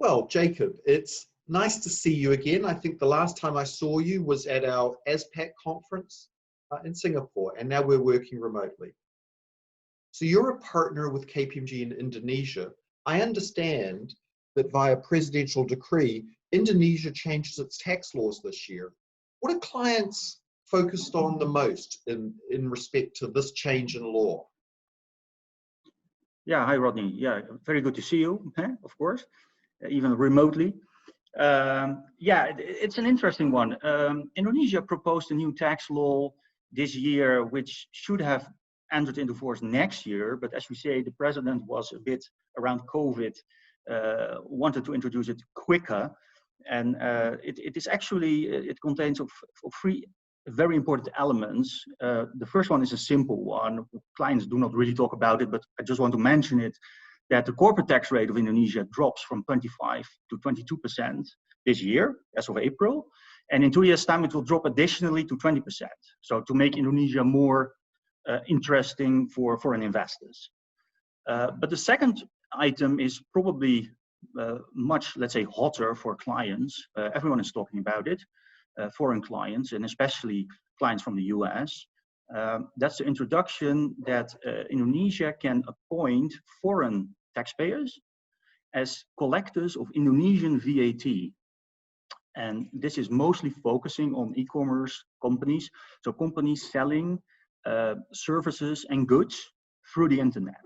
Well, Jacob, it's nice to see you again. I think the last time I saw you was at our ASPAC conference in Singapore, and now we're working remotely. So you're a partner with KPMG in Indonesia. I understand that via presidential decree, Indonesia changes its tax laws this year. What are clients focused on the most in respect to this change in law? Yeah, hi Rodney. Yeah, very good to see you, of course, even remotely. Yeah, it's an interesting one. Indonesia proposed a new tax law this year, which should have entered into force next year. But as we say, the president was a bit around COVID, wanted to introduce it quicker. And it is actually, it contains of three very important elements. The first one is a simple one. Clients do not really talk about it, but I just want to mention it, that the corporate tax rate of Indonesia drops from 25 to 22% this year, as of April. And in 2 years' time, it will drop additionally to 20%. So to make Indonesia more interesting for foreign investors. But the second item is probably much, let's say, hotter for clients. Everyone is talking about it, foreign clients, and especially clients from the US. That's the introduction that Indonesia can appoint foreign taxpayers as collectors of Indonesian VAT. And this is mostly focusing on e-commerce companies, so companies selling services and goods through the internet.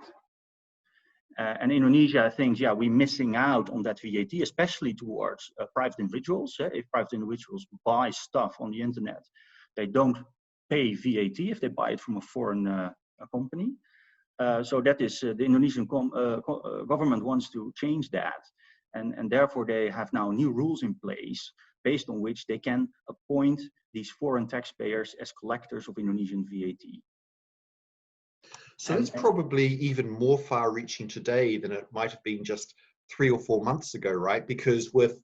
And Indonesia thinks, yeah, we're missing out on that VAT, especially towards private individuals. If private individuals buy stuff on the internet, they don't pay VAT if they buy it from a foreign company. So that is, the Indonesian government wants to change that. And therefore, they have now new rules in place based on which they can appoint these foreign taxpayers as collectors of Indonesian VAT. So it's probably even more far-reaching today than it might have been just 3 or 4 months ago, right? Because with,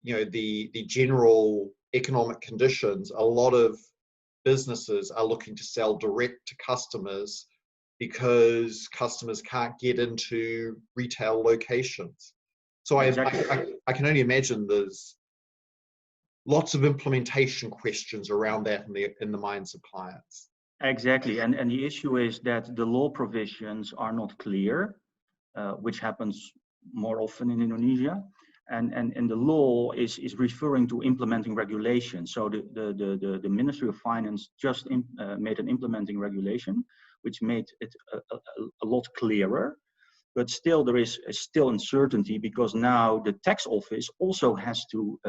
you know, the general economic conditions, a lot of businesses are looking to sell direct to customers because customers can't get into retail locations. So exactly. I can only imagine there's lots of implementation questions around that in the minds of clients. Exactly, and the issue is that the law provisions are not clear, which happens more often in Indonesia, and the law is referring to implementing regulations. So the Ministry of Finance just made an implementing regulation, which made it a lot clearer. But still, there is still uncertainty because now the tax office also has to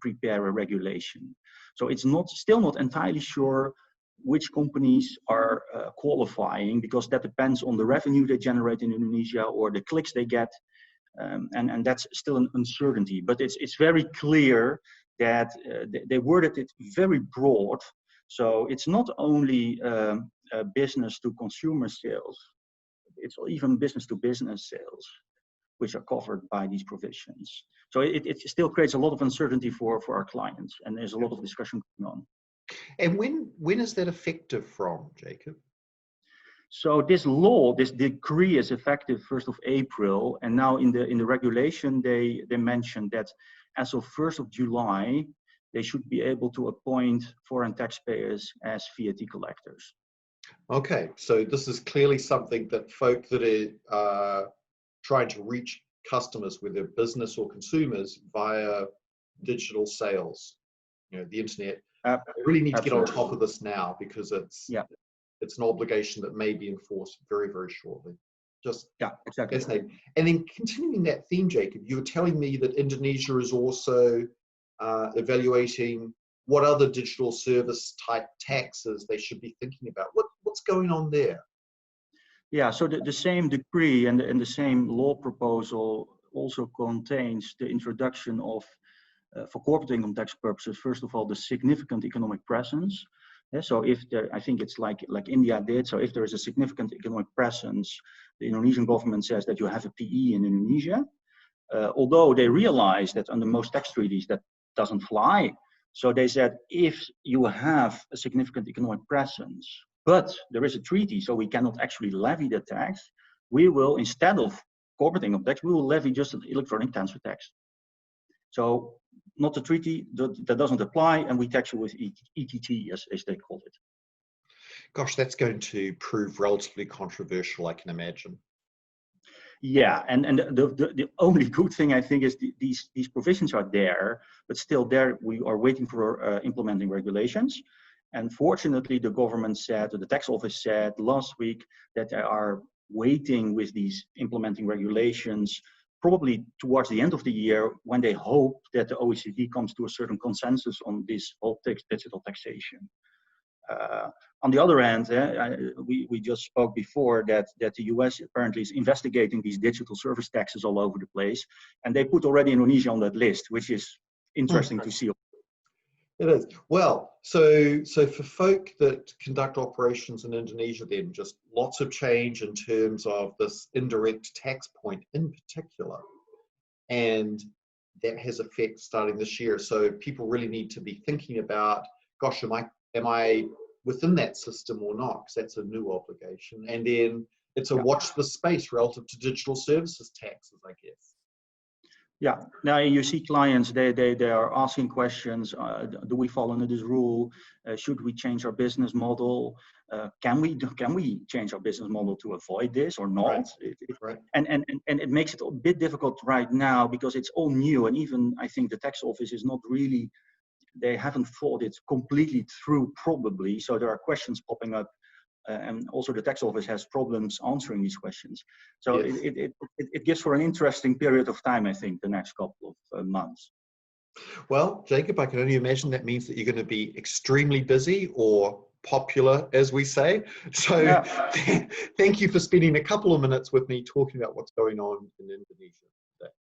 prepare a regulation. So it's still not entirely sure which companies are qualifying, because that depends on the revenue they generate in Indonesia or the clicks they get, and that's still an uncertainty. But it's very clear that they worded it very broad. So it's not only business to consumer sales, it's even business to business sales, which are covered by these provisions. So it still creates a lot of uncertainty for our clients, and there's a lot of discussion going on. And when is that effective from, Jacob? So this law, this decree is effective 1st of April, and now in the regulation they mentioned that as of 1st of July they should be able to appoint foreign taxpayers as VAT collectors. Okay, so this is clearly something that folk that are trying to reach customers, whether business or consumers, via digital sales, you know, the internet. Really need to get on top of this now, because it's an obligation that may be enforced very, very shortly. Just exactly. Fascinating. And then continuing that theme, Jacob, you were telling me that Indonesia is also evaluating what other digital service type taxes they should be thinking about. What's going on there? Yeah, so the same decree and the same law proposal also contains the introduction of for corporate income tax purposes, first of all, the significant economic presence. So if there, I think it's like India did, so if there is a significant economic presence, the Indonesian government says that you have a PE in Indonesia, although they realize that under most tax treaties that doesn't fly. So they said, if you have a significant economic presence, but there is a treaty, so we cannot actually levy the tax, we will, instead of corporate income tax, we will levy just an electronic transfer tax. So not the treaty, that doesn't apply, and we tax you with ETT, as they call it. Gosh, that's going to prove relatively controversial, I can imagine. Yeah, and the only good thing I think is these provisions are there, but still there we are waiting for implementing regulations. And fortunately, the government said, or the tax office said last week, that they are waiting with these implementing regulations probably towards the end of the year, when they hope that the OECD comes to a certain consensus on this whole digital taxation. On the other hand, we just spoke before that the US apparently is investigating these digital service taxes all over the place, and they put already Indonesia on that list, which is interesting to see. It is. Well, so for folk that conduct operations in Indonesia, then just lots of change in terms of this indirect tax point in particular, and that has effect starting this year. So people really need to be thinking about, gosh, am I within that system or not? Because that's a new obligation. And then it's a watch the space relative to digital services taxes, I guess. Yeah, now you see clients, they are asking questions. Do we fall under this rule? Should we change our business model? Can we change our business model to avoid this or not? Right. And it makes it a bit difficult right now because it's all new, and even I think the tax office is not really, they haven't thought it completely through probably. So there are questions popping up. And also the tax office has problems answering these questions. So yes, it gives for an interesting period of time, I think, the next couple of months. Well, Jacob, I can only imagine that means that you're going to be extremely busy or popular, as we say. So thank you for spending a couple of minutes with me talking about what's going on in Indonesia today.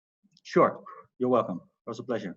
Sure. You're welcome. It was a pleasure.